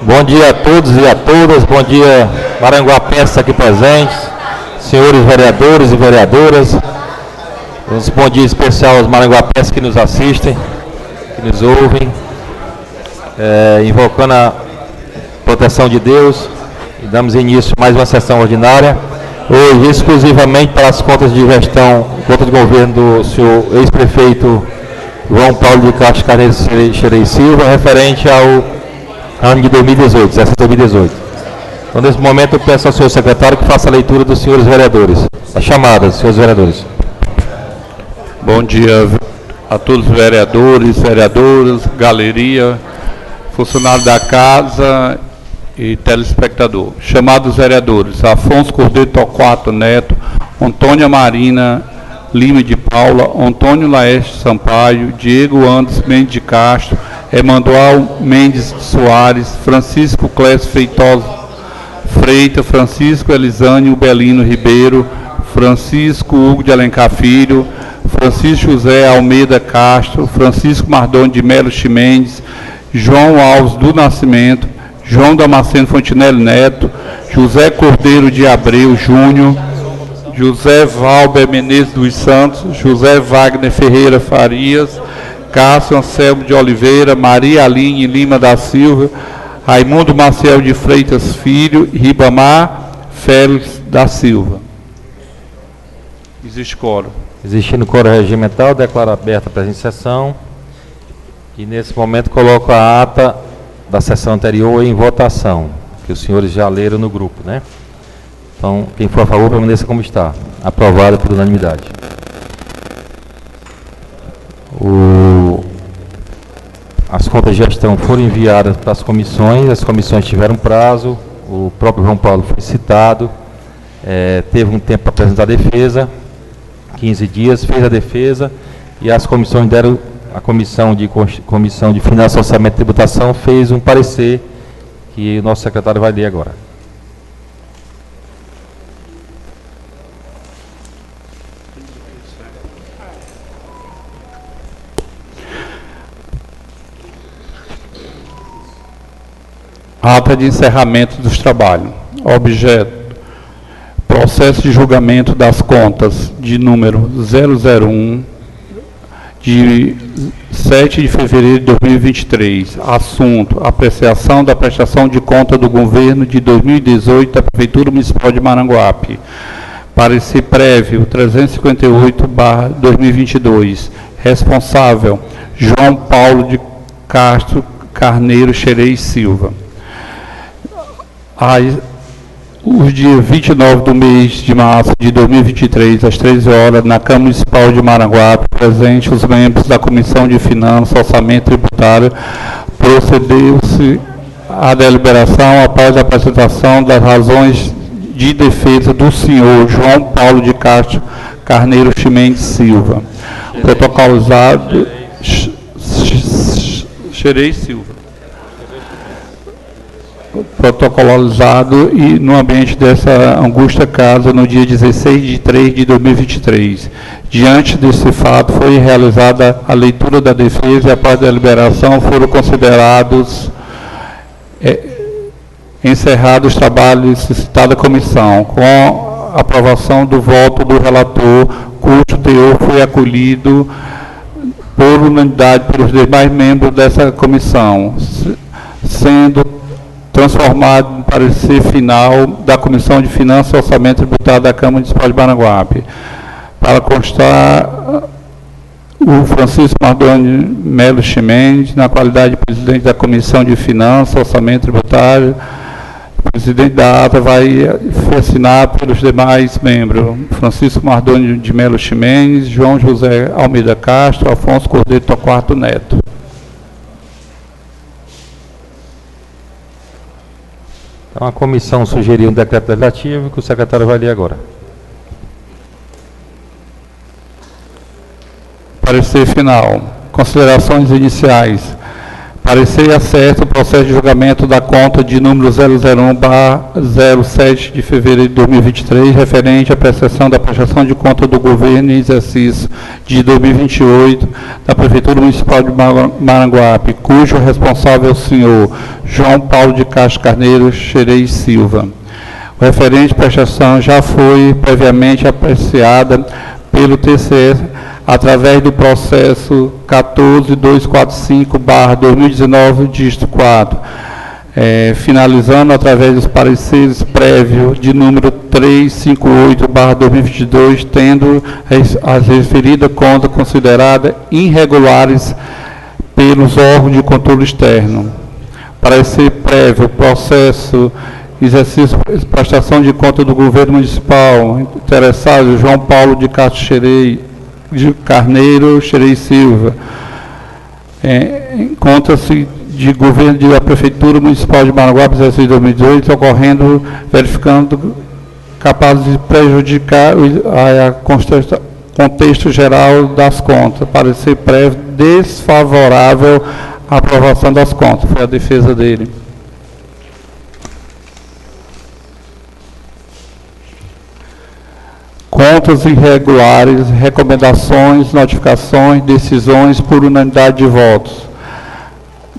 Bom dia a todos e a todas, bom dia maranguapenses aqui presentes, senhores vereadores e vereadoras, um bom dia especial aos maranguapenses que nos assistem, que nos ouvem, invocando a proteção de Deus, e damos início a mais uma sessão ordinária, hoje exclusivamente para as contas de gestão, conta de governo do senhor ex-prefeito João Paulo de Castro Carneiro Xerei Silva, referente ao ano de 2018, sessão de 2018. Então, nesse momento, eu peço ao senhor secretário que faça a leitura dos senhores vereadores. A chamada dos senhores vereadores. Bom dia a todos os vereadores, vereadoras, galeria, funcionário da casa e telespectador. Chamados vereadores: Afonso Cordeiro Torquato Neto, Antônia Marina Lima de Paula, Antônio Laeste Sampaio, Diego Andes Mendes de Castro, Emanuel Mendes Soares, Francisco Clécio Feitosa Freitas, Francisco Elisânio Belino Ribeiro, Francisco Hugo de Alencar Filho, Francisco José Almeida Castro, Francisco Mardoni de Melo Chimendes, João Alves do Nascimento, João Damasceno Fontinelli Neto, José Cordeiro de Abreu Júnior, José Valber Menezes dos Santos, José Wagner Ferreira Farias, Cássio Anselmo de Oliveira, Maria Aline Lima da Silva, Raimundo Maciel de Freitas Filho, Ribamar Félix da Silva. Existe quórum. Existindo quórum regimental, declaro aberta a presente sessão e nesse momento coloco a ata da sessão anterior em votação, que os senhores já leram no grupo, né? Então, quem for a favor, permaneça como está. Aprovada por unanimidade. As contas de gestão foram enviadas para as comissões tiveram prazo, o próprio João Paulo foi citado, teve um tempo para apresentar a defesa, 15 dias, fez a defesa, e as comissões deram, a Comissão de Finanças, Orçamento e Tributação fez um parecer que o nosso secretário vai ler agora. Ata de encerramento dos trabalhos. Objeto: processo de julgamento das contas de número 001 de 7 de fevereiro de 2023. Assunto: apreciação da prestação de conta do governo de 2018 da Prefeitura Municipal de Maranguape. Parecer prévio 358/2022. Responsável: João Paulo de Castro Carneiro Xerei Silva. Os dias 29 do mês de março de 2023, às 13 horas, na Câmara Municipal de Maranguape, presente os membros da Comissão de Finanças, Orçamento Tributário, procedeu-se à deliberação após a apresentação das razões de defesa do senhor João Paulo de Castro Carneiro Chimendes Silva. Protocolizado Xerei Silva. Protocolizado e no ambiente dessa augusta casa no dia 16 de 3 de 2023. Diante desse fato, foi realizada a leitura da defesa e após a deliberação foram considerados encerrados os trabalhos de citada comissão, com a aprovação do voto do relator, cujo teor foi acolhido por unanimidade pelos demais membros dessa comissão, sendo transformado no parecer final da Comissão de Finanças e Orçamento Tributário da Câmara Municipal de Maranguape. Para constar, o Francisco Mardoni Melo Chimendes, na qualidade de presidente da Comissão de Finanças e Orçamento Tributário, o presidente da ata vai assinar pelos demais membros: Francisco Mardoni de Melo Chimendes, João José Almeida Castro, Afonso Cordeiro Torquato Neto. Então, a comissão sugeriu um decreto legislativo que o secretário vai ler agora. Parecer final. Considerações iniciais. Parecer e acerto o processo de julgamento da conta de número 001/07 de fevereiro de 2023, referente à prestação da prestação de conta do governo em exercício de 2028 da Prefeitura Municipal de Maranguape, cujo responsável é o senhor João Paulo de Castro Carneiro Xerez Silva. O referente prestação já foi previamente apreciada pelo TCE através do processo 14245/2019, dígito 4, finalizando através dos pareceres prévios de número 358/2022, tendo as referidas contas consideradas irregulares pelos órgãos de controle externo. Parecer prévio, processo exercício de prestação de conta do governo municipal, interessado João Paulo de Castro Xerez de Carneiro Xerez Silva, encontra-se de governo da Prefeitura Municipal de Maranguape, exercício de 2018, ocorrendo, verificando capaz de prejudicar o contexto geral das contas. Parecer prévio desfavorável à aprovação das contas. Foi a defesa dele. Contas irregulares, recomendações, notificações, decisões por unanimidade de votos,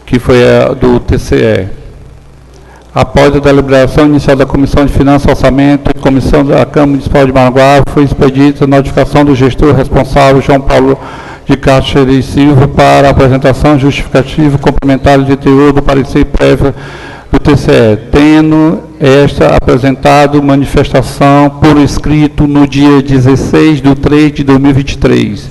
que foi a do TCE. Após a deliberação inicial da Comissão de Finanças e Orçamento e Comissão da Câmara Municipal de Maranguape, foi expedida a notificação do gestor responsável, João Paulo de Castro Xerez Silva, para a apresentação justificativa complementar de teor do parecer prévio do TCE, tendo esta apresentado manifestação por escrito no dia 16/3/2023.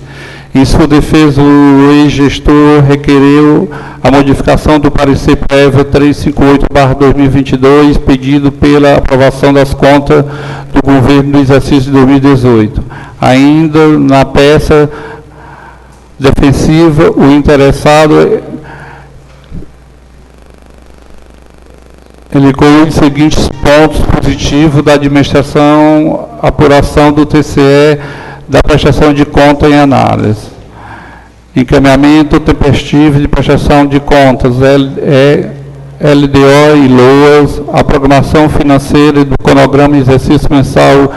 Em sua defesa, o ex-gestor requereu a modificação do parecer prévio 358/2022, pedido pela aprovação das contas do governo do exercício de 2018. Ainda na peça defensiva, o interessado elegou os seguintes pontos positivos da administração, apuração do TCE da prestação de conta em análise. Encaminhamento tempestivo de prestação de contas, LDO e LOAS, a programação financeira do cronograma exercício mensal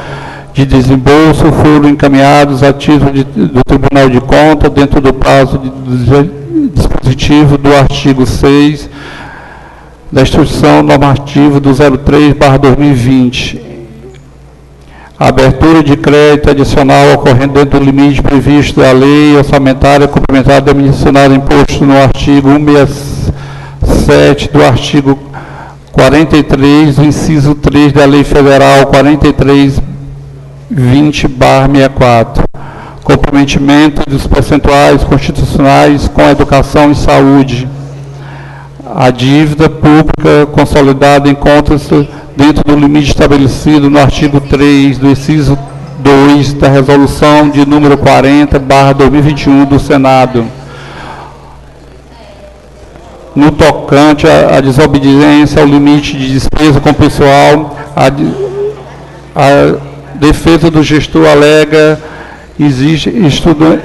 de desembolso foram encaminhados a título do Tribunal de Contas dentro do prazo dispositivo do artigo 6 da Instrução Normativa do 03/2020. A abertura de crédito adicional ocorrendo dentro do limite previsto da Lei Orçamentária Complementar Administrativa imposto no artigo 167 do artigo 43, do inciso 3 da Lei Federal 4320/64. Comprometimento dos percentuais constitucionais com a educação e saúde. A dívida pública consolidada em contas dentro do limite estabelecido no artigo 3 do inciso 2 da resolução de número 40/2021 do Senado. No tocante à desobediência ao limite de despesa com pessoal, a defesa do gestor alega exige estudo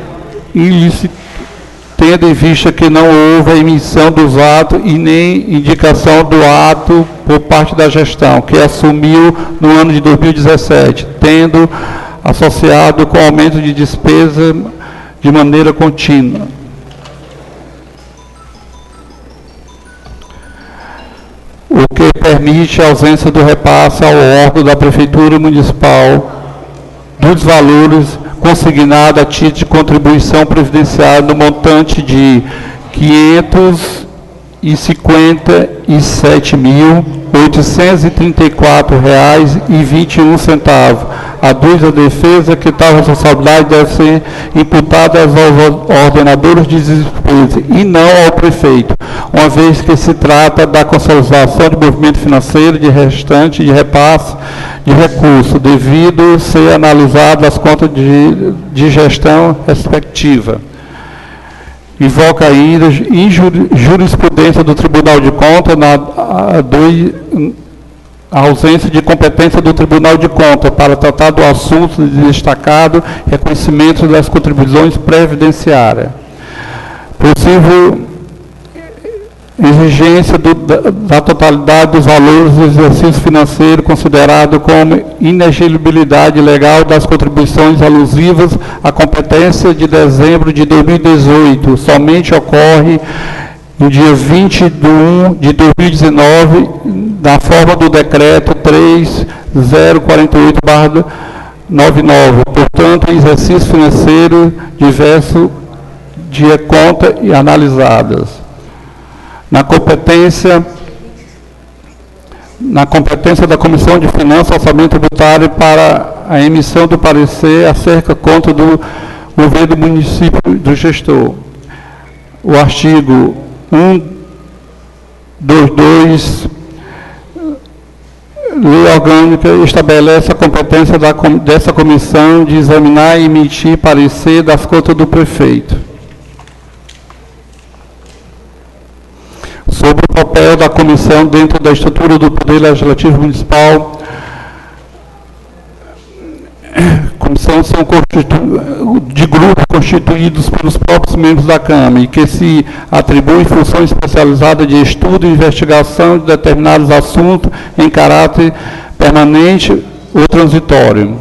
ilícito, tendo em vista que não houve a emissão dos atos e nem indicação do ato por parte da gestão, que assumiu no ano de 2017, tendo associado com aumento de despesa de maneira contínua. O que permite a ausência do repasse ao órgão da Prefeitura Municipal dos valores consignado a título de contribuição previdenciária no montante de R$ 557.834,21. Aduz a defesa que tal responsabilidade deve ser imputada aos ordenadores de despesa e não ao prefeito, uma vez que se trata da consolidação de movimento financeiro de restante de repasse de recursos, devido ser analisado as contas de gestão respectiva. Invoca ainda jurisprudência do Tribunal de Contas a ausência de competência do Tribunal de Contas para tratar do assunto de destacado reconhecimento das contribuições previdenciárias. Possível exigência da totalidade dos valores do exercício financeiro considerado como inexigibilidade legal das contribuições alusivas à competência de dezembro de 2018 somente ocorre no dia 20 de 1 de 2019, na forma do decreto 3048/99, portanto, exercício financeiro diverso de conta e analisadas. Na competência da Comissão de Finanças, Orçamento Tributário para a emissão do parecer acerca conta do governo do município do gestor. O artigo 122, Lei Orgânica, estabelece a competência dessa comissão de examinar e emitir parecer das contas do prefeito. Sobre o papel da comissão dentro da estrutura do Poder Legislativo Municipal, comissão são de grupos constituídos pelos próprios membros da Câmara e que se atribuem função especializada de estudo e investigação de determinados assuntos em caráter permanente ou transitório.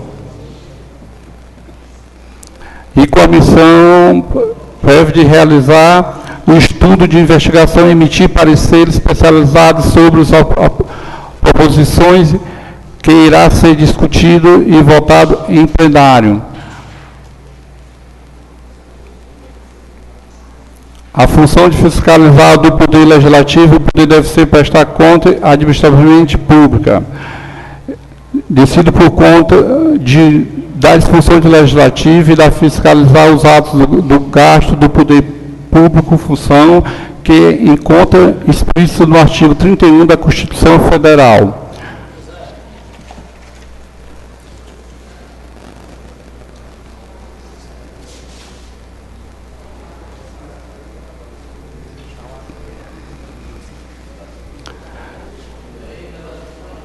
E com a missão prévia de realizar o estudo de investigação e emitir pareceres especializados sobre as proposições que irá ser discutido e votado em plenário. A função de fiscalizar do Poder Legislativo, o Poder deve ser prestar conta administrativamente pública. Decido por conta das funções do Legislativo e da fiscalizar os atos do gasto do Poder Público, função que encontra explícito no artigo 31 da Constituição Federal.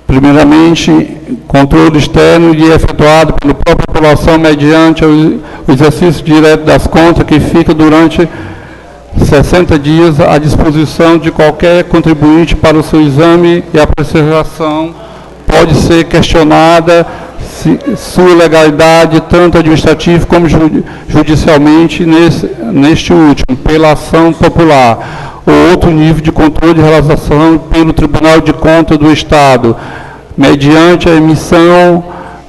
Primeiramente, controle externo e efetuado pela própria população mediante o exercício direto das contas que fica durante 60 dias à disposição de qualquer contribuinte para o seu exame e apreciação. Pode ser questionada sua legalidade, tanto administrativa como judicialmente, neste último, pela ação popular, ou outro nível de controle de realização pelo Tribunal de Contas do Estado, mediante a emissão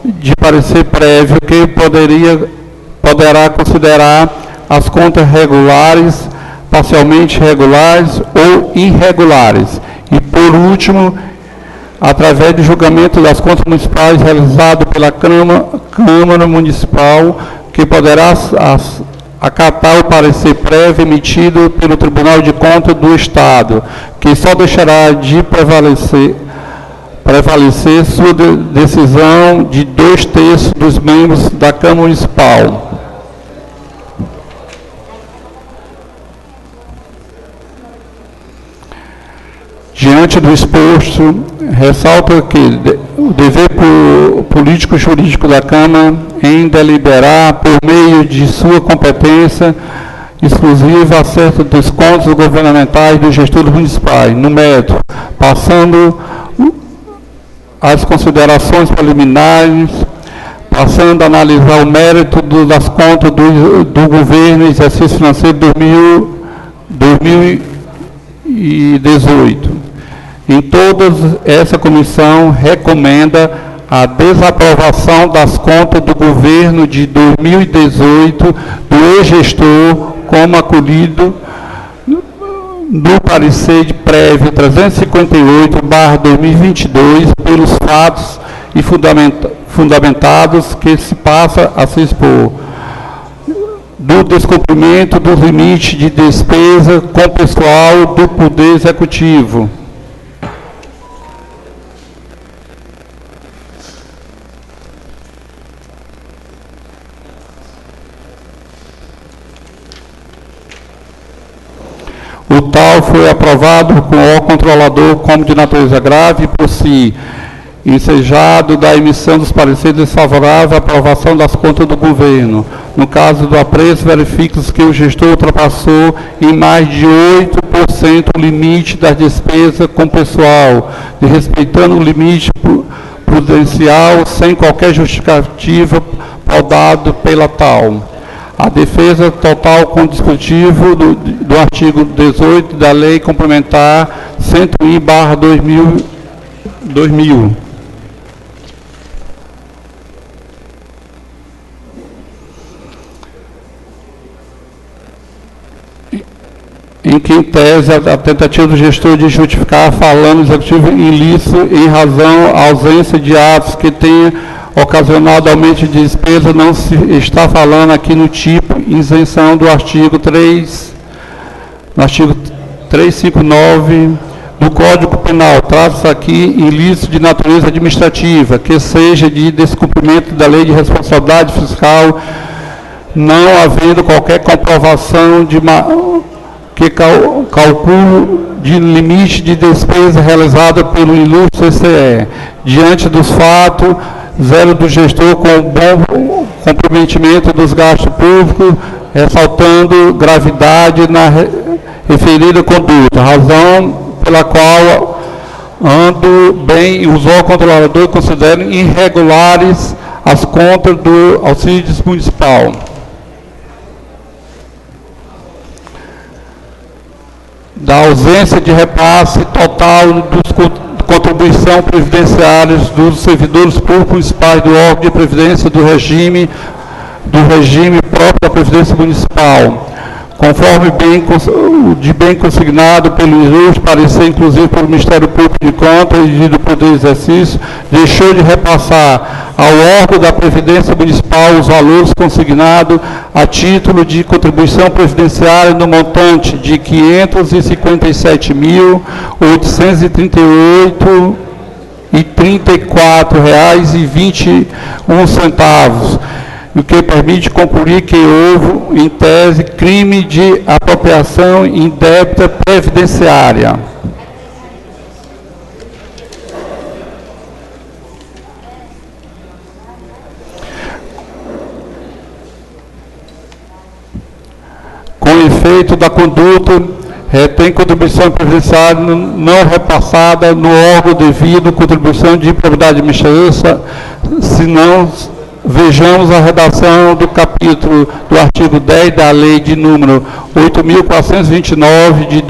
de parecer prévio que poderá considerar as contas regulares, parcialmente regulares ou irregulares. E, por último, através do julgamento das contas municipais realizado pela Câmara Municipal, que poderá acatar o parecer prévio emitido pelo Tribunal de Contas do Estado, que só deixará de prevalecer sua decisão de 2/3 dos membros da Câmara Municipal. Diante do exposto, ressalto que o dever político-jurídico da Câmara em deliberar, por meio de sua competência exclusiva, acerca dos contos governamentais dos gestores municipais, no mérito, passando as considerações preliminares, passando a analisar o mérito das contas do governo exercício financeiro 2018. Em todas, essa comissão recomenda a desaprovação das contas do governo de 2018 do ex-gestor, como acolhido no parecer de prévio 358/2022, pelos fatos e fundamentados que se passa a se expor, do descumprimento dos limites de despesa com pessoal do Poder Executivo. tal foi aprovado com o controlador como de natureza grave por si, ensejado da emissão dos pareceres desfavoráveis à aprovação das contas do governo. No caso do apreço, verifica-se que o gestor ultrapassou em mais de 8% o limite das despesas com pessoal, respeitando o limite prudencial sem qualquer justificativa pautado pela tal. A defesa total com o dispositivo do artigo 18 da Lei Complementar 101/2000. Em que, em tese, a tentativa do gestor de justificar falando executivo ilícito em razão à ausência de atos que tenha ocasionado aumento de despesa, não se está falando aqui no tipo isenção do artigo 359 do Código Penal. Trata-se aqui ilícito de natureza administrativa, que seja de descumprimento da lei de responsabilidade fiscal, não havendo qualquer comprovação de cálculo de limite de despesa realizada pelo ilustre CCE. Diante dos fatos, zero do gestor com bom comprometimento dos gastos públicos, ressaltando gravidade na referida conduta, razão pela qual ando bem e os órgãos controladores consideram irregulares as contas do auxílio municipal. Da ausência de repasse total dos contribuição previdenciárias dos servidores públicos municipais do órgão de previdência do regime próprio da Previdência Municipal, conforme bem consignado pelo ilustre parecer, inclusive pelo Ministério Público de Contas e do Poder de Exercício, deixou de repassar ao órgão da Previdência Municipal os valores consignados a título de contribuição previdenciária no montante de R$ 557.834,21, o que permite concluir que houve, em tese, crime de apropriação indébita previdenciária. Com efeito da conduta, retém contribuição previdenciária não repassada no órgão devido, contribuição de improbidade administrativa, se não vejamos a redação do capítulo do artigo 10 da Lei de número 8.429 de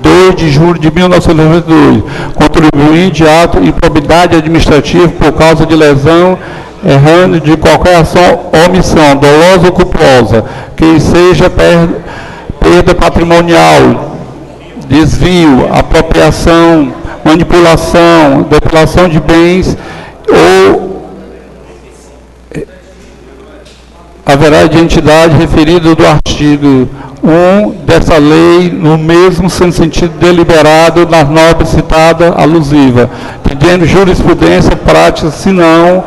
2 de julho de 1992, contribuinte de ato de improbidade administrativa por causa de lesão errante de qualquer ação ou omissão, dolosa ou culposa, que seja perda patrimonial, desvio, apropriação, manipulação, depredação de bens ou haverá de entidade referida do artigo 1 dessa lei, no mesmo sentido deliberado nas normas citadas alusiva, pedindo jurisprudência prática, se não,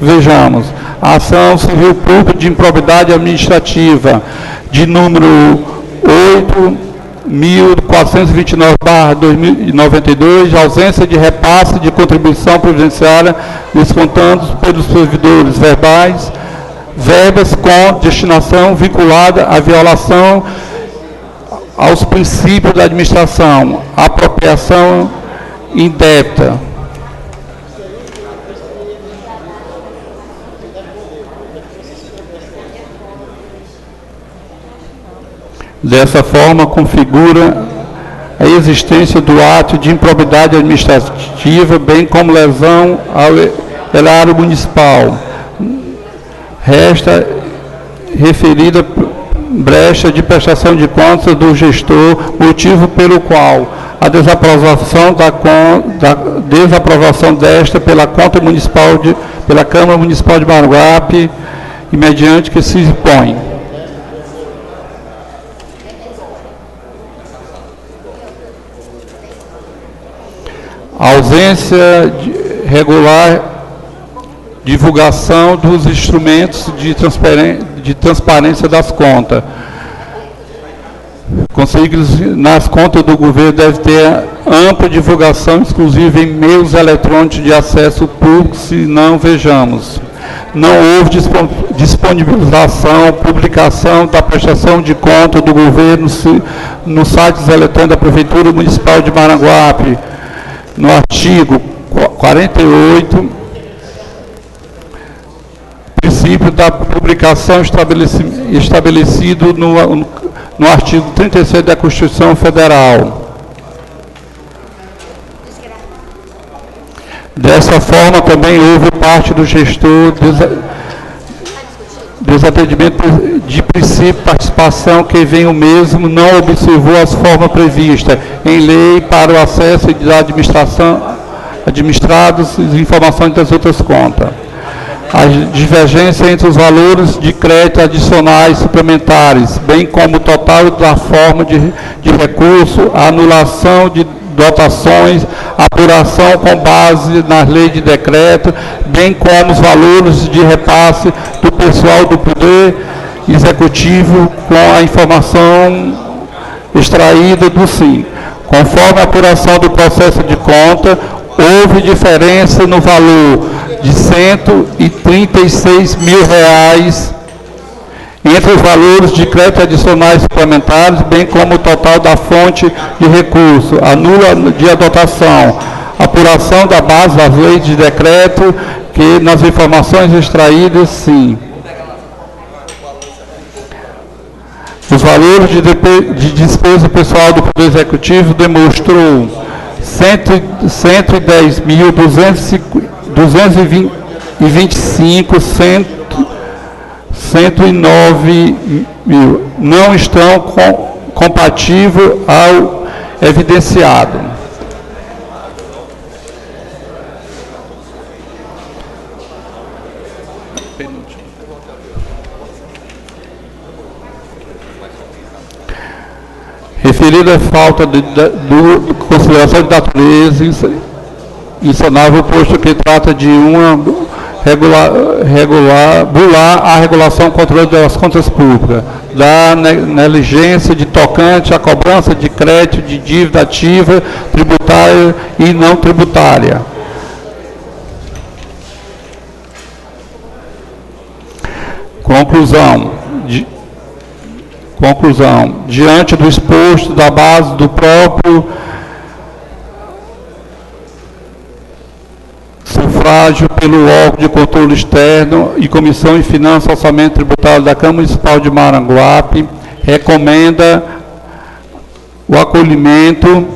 vejamos, a ação civil pública de improbidade administrativa, de número 8.429/2092, de ausência de repasse de contribuição previdenciária, descontando pelos servidores verbas com destinação vinculada à violação aos princípios da administração, apropriação indébita. Dessa forma, configura a existência do ato de improbidade administrativa, bem como lesão ao erário municipal. Resta referida brecha de prestação de contas do gestor, motivo pelo qual a desaprovação desta pela conta municipal pela Câmara Municipal de Maranguape, e mediante que se impõe. Ausência de regular divulgação dos instrumentos de transparência das contas. Conselheiros, nas contas do governo deve ter ampla divulgação exclusiva em meios eletrônicos de acesso público, se não vejamos. Não houve disponibilização, publicação da prestação de conta do governo no site eletrônico da Prefeitura Municipal de Maranguape, no artigo 48, princípio da publicação estabelecido no artigo 36 da Constituição Federal. Dessa forma, também houve parte do gestor desatendimento de princípio de participação, que vem o mesmo não observou as formas previstas em lei para o acesso de administrados e informações das outras contas. A divergência entre os valores de crédito adicionais suplementares, bem como o total da forma de recurso, a anulação de dotações, apuração com base nas leis de decreto, bem como os valores de repasse do pessoal do Poder Executivo com a informação extraída do SIM. Conforme a apuração do processo de conta, houve diferença no valor de R$136 mil entre os valores de crédito adicionais suplementares, bem como o total da fonte de recurso, a nula de adotação, apuração da base das leis de decreto, que nas informações extraídas, sim. Os valores de despesa pessoal do Poder Executivo demonstrou 110.225, 109 mil não estão compatíveis ao evidenciado. Referida a falta de consideração de natureza insanável, posto que trata de uma bular a regulação e controle das contas públicas, da negligência de tocante à cobrança de crédito de dívida ativa, tributária e não tributária. Conclusão. Diante do exposto da base do próprio sufrágio pelo órgão de controle externo e Comissão de Finanças e Orçamento Tributário da Câmara Municipal de Maranguape, recomenda o acolhimento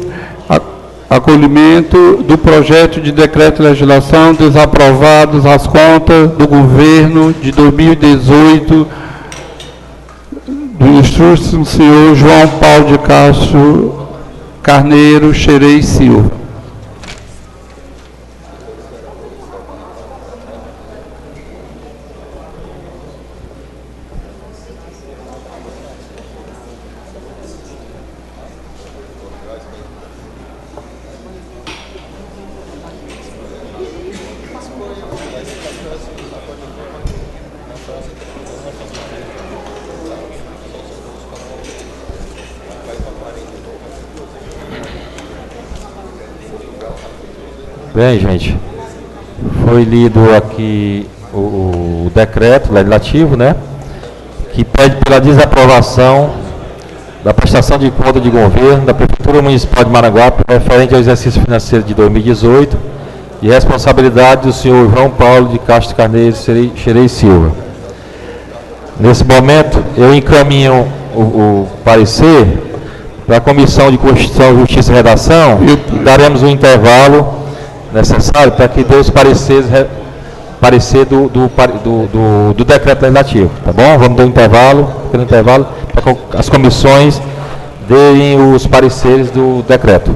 do projeto de decreto de legislação desaprovados as contas do governo de 2018 do ilustríssimo senhor João Paulo de Castro Carneiro Xerez Silva. Bem, gente, foi lido aqui o decreto legislativo, né, que pede pela desaprovação da prestação de conta de governo da Prefeitura Municipal de Maranguape referente ao exercício financeiro de 2018 e responsabilidade do senhor João Paulo de Castro Carneiro Xerez Silva. Nesse momento, eu encaminho o parecer para a Comissão de Constituição, Justiça e Redação e daremos um intervalo necessário para que dê os parecer do decreto legislativo, tá bom? Vamos dar um pequeno intervalo, para que as comissões deem os pareceres do decreto.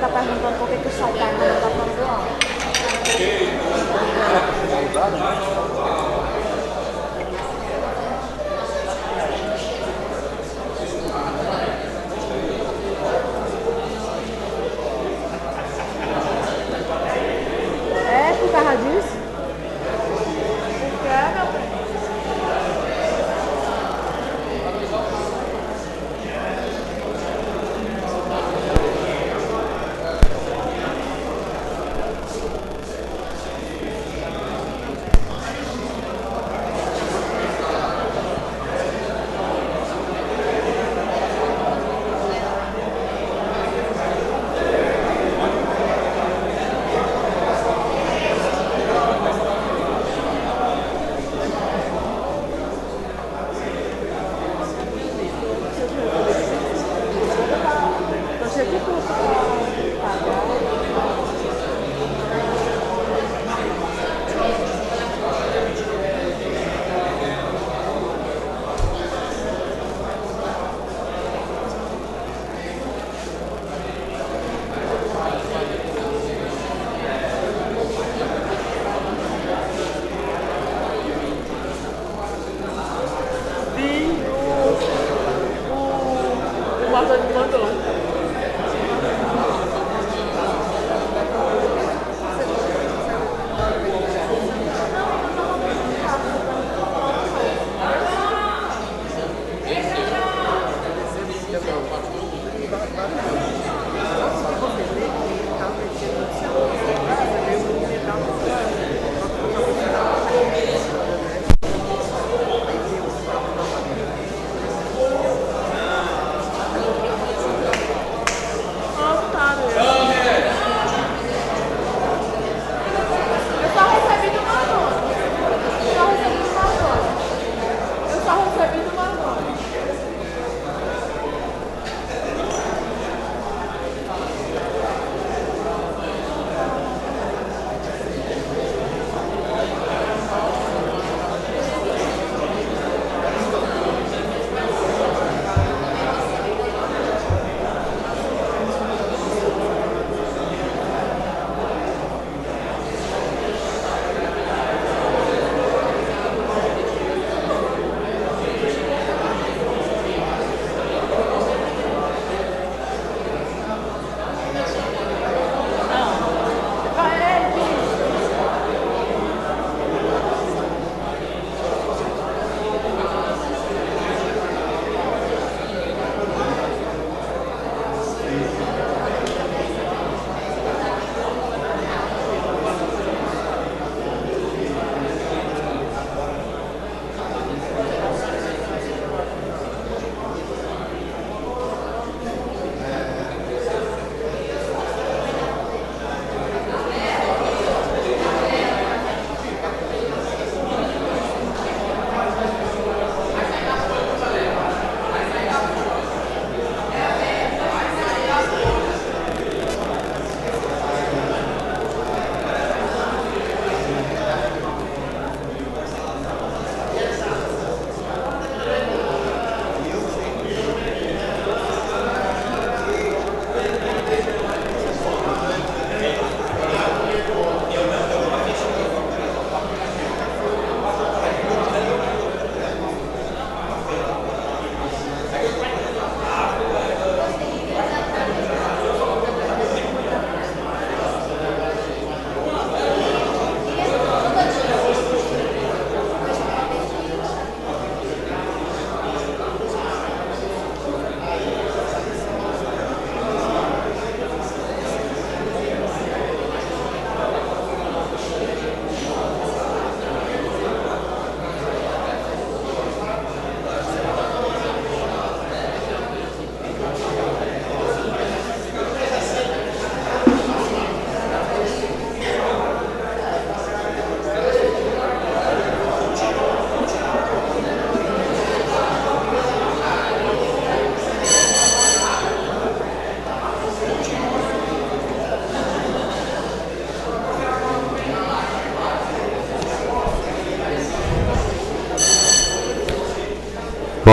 está perguntando por que o som está não está falando alto. É por causa disso? Por que, meu bem?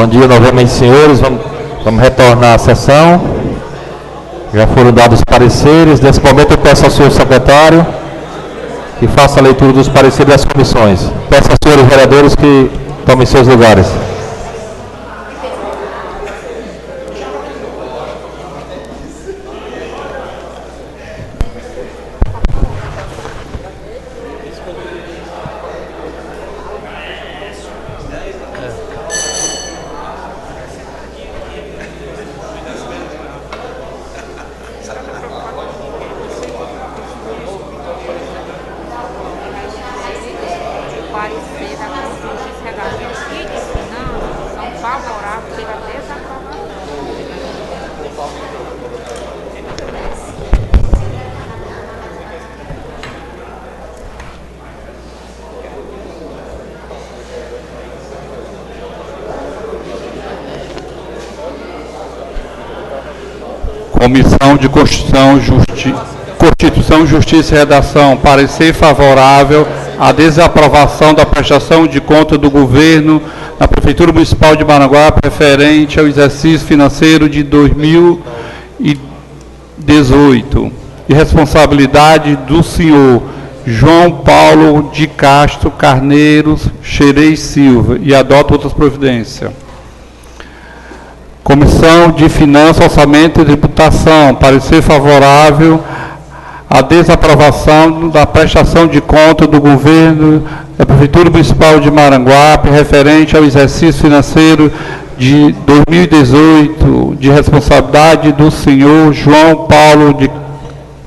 Bom dia novamente, senhores. Vamos retornar à sessão. Já foram dados os pareceres. Nesse momento eu peço ao senhor secretário que faça a leitura dos pareceres das comissões. Peço aos senhores vereadores que tomem seus lugares. Parecer da Justiça e Redação e de Finanças são favoráveis pela desaprovação. Comissão de Constituição, Justiça e Redação, parecer favorável à desaprovação da prestação de conta do governo na Prefeitura Municipal de Maranguape referente ao exercício financeiro de 2018, de responsabilidade do senhor João Paulo de Castro Carneiros Xerez Silva, e adota outras providências. Comissão de Finanças, Orçamento e Tributação, parecer favorável à desaprovação da prestação de conta do governo da Prefeitura Municipal de Maranguape referente ao exercício financeiro de 2018, de responsabilidade do senhor João Paulo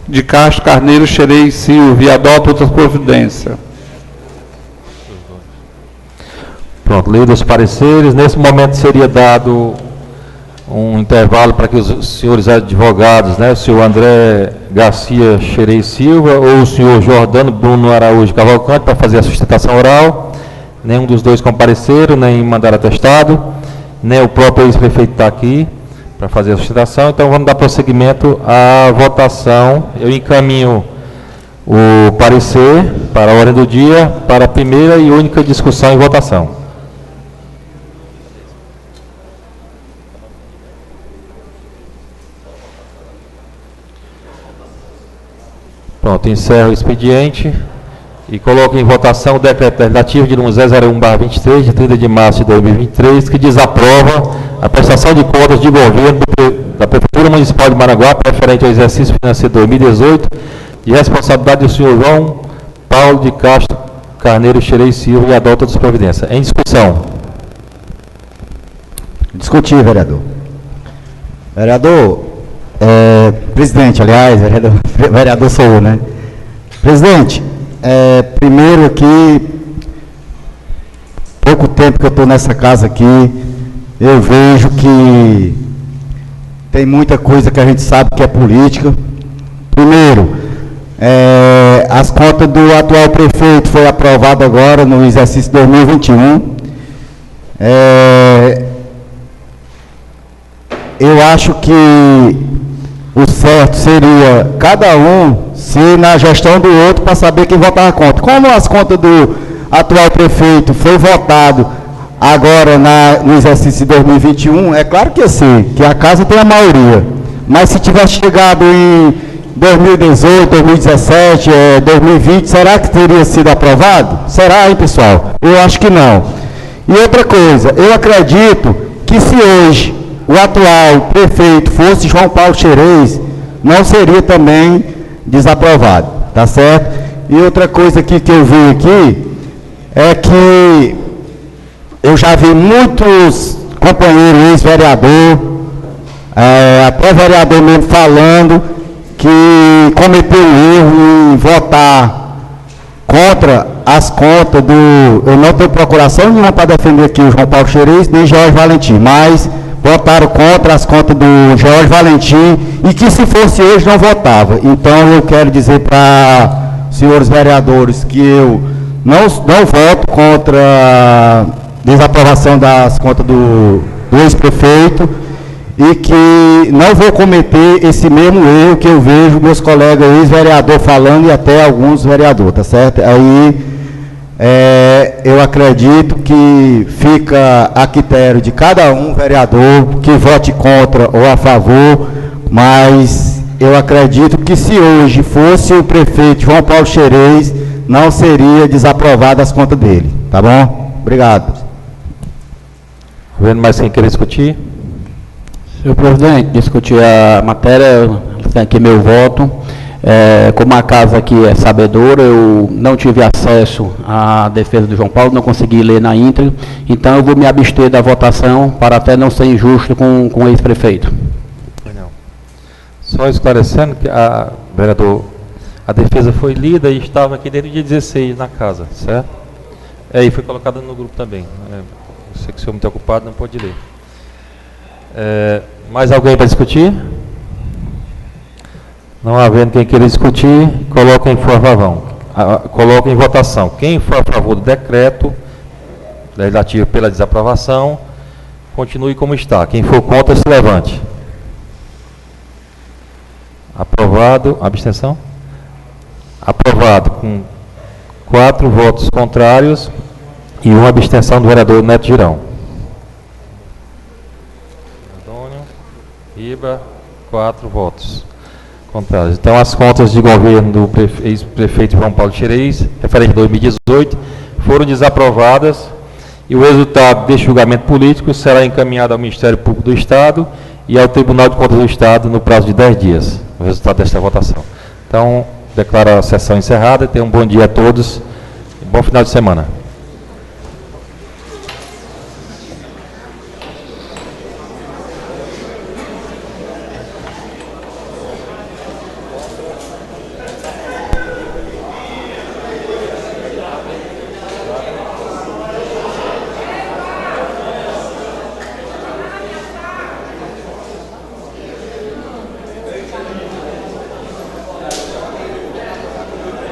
de Castro Carneiro Xerez Silva, e adota outras providências. Pronto, lido os pareceres. Nesse momento seria dado um intervalo para que os senhores advogados, né, o senhor André Garcia Xerez Silva ou o senhor Jordano Bruno Araújo Cavalcante, para fazer a sustentação oral. Nenhum dos dois compareceram, nem mandaram atestado, nem o próprio ex-prefeito está aqui para fazer a sustentação. Então vamos dar prosseguimento à votação. Eu encaminho o parecer para a ordem do dia, para a primeira e única discussão e votação. Pronto, encerro o expediente e coloco em votação o decreto legislativo de número 001/23, de 30 de março de 2023, que desaprova a prestação de contas de governo da Prefeitura Municipal de Maranguape referente ao exercício financeiro de 2018, de responsabilidade do senhor João Paulo de Castro Carneiro Xerez Silva, e adota outras providências. Em discussão. Discutir, vereador. Vereador, presidente, aliás, vereador sou eu, né? Presidente, primeiro aqui, pouco tempo que eu estou nessa casa aqui, eu vejo que tem muita coisa que a gente sabe que é política. Primeiro, as contas do atual prefeito foi aprovado agora no exercício 2021. Eu acho que o certo seria cada um ser na gestão do outro para saber quem votar a conta. Como as contas do atual prefeito foi votado agora no exercício de 2021, é claro que eu sei que a casa tem a maioria, mas se tivesse chegado em 2018, 2017, 2020, será que teria sido aprovado? Será, hein, pessoal? Eu acho que não. E outra coisa, eu acredito que se hoje o atual prefeito fosse João Paulo Xerez, não seria também desaprovado, tá certo? E outra coisa que eu vi aqui é que eu já vi muitos companheiros ex-vereador, até vereador mesmo falando que cometeu um erro em votar contra as contas do... Eu não tenho procuração nenhuma para defender aqui o João Paulo Xerez, nem Jorge Valentim, mas votaram contra as contas do Jorge Valentim e que se fosse hoje não votava. Então eu quero dizer para os senhores vereadores que eu não voto contra a desaprovação das contas do ex-prefeito e que não vou cometer esse mesmo erro que eu vejo meus colegas ex-vereadores falando e até alguns vereadores, tá certo? Aí eu acredito que fica a critério de cada um vereador que vote contra ou a favor, mas eu acredito que se hoje fosse o prefeito João Paulo Xerez, não seria desaprovada as contas dele. Tá bom? Obrigado. Vendo mais quem quer discutir? Senhor presidente, discutir a matéria, tem aqui meu voto. Como a casa aqui é sabedora, eu não tive acesso à defesa do João Paulo, não consegui ler na íntegra, então eu vou me abster da votação para até não ser injusto com o ex-prefeito. Não. Só esclarecendo que, vereador, a defesa foi lida e estava aqui desde o dia 16 na casa, certo? E foi colocada no grupo também. Eu sei que o senhor é muito ocupado, não pode ler. Mais alguém para discutir? Não havendo quem queira discutir, coloquem em votação. Quem for a favor do decreto legislativo pela desaprovação, continue como está. Quem for contra, se levante. Aprovado. Abstenção? Aprovado com 4 votos contrários e 1 abstenção do vereador Neto Girão. Antônio, Riba, 4 votos contrários. Então, as contas de governo do ex-prefeito João Paulo Xerez, referente a 2018, foram desaprovadas e o resultado deste julgamento político será encaminhado ao Ministério Público do Estado e ao Tribunal de Contas do Estado no prazo de 10 dias, o resultado desta votação. Então, declaro a sessão encerrada. Tenham um bom dia a todos e bom final de semana.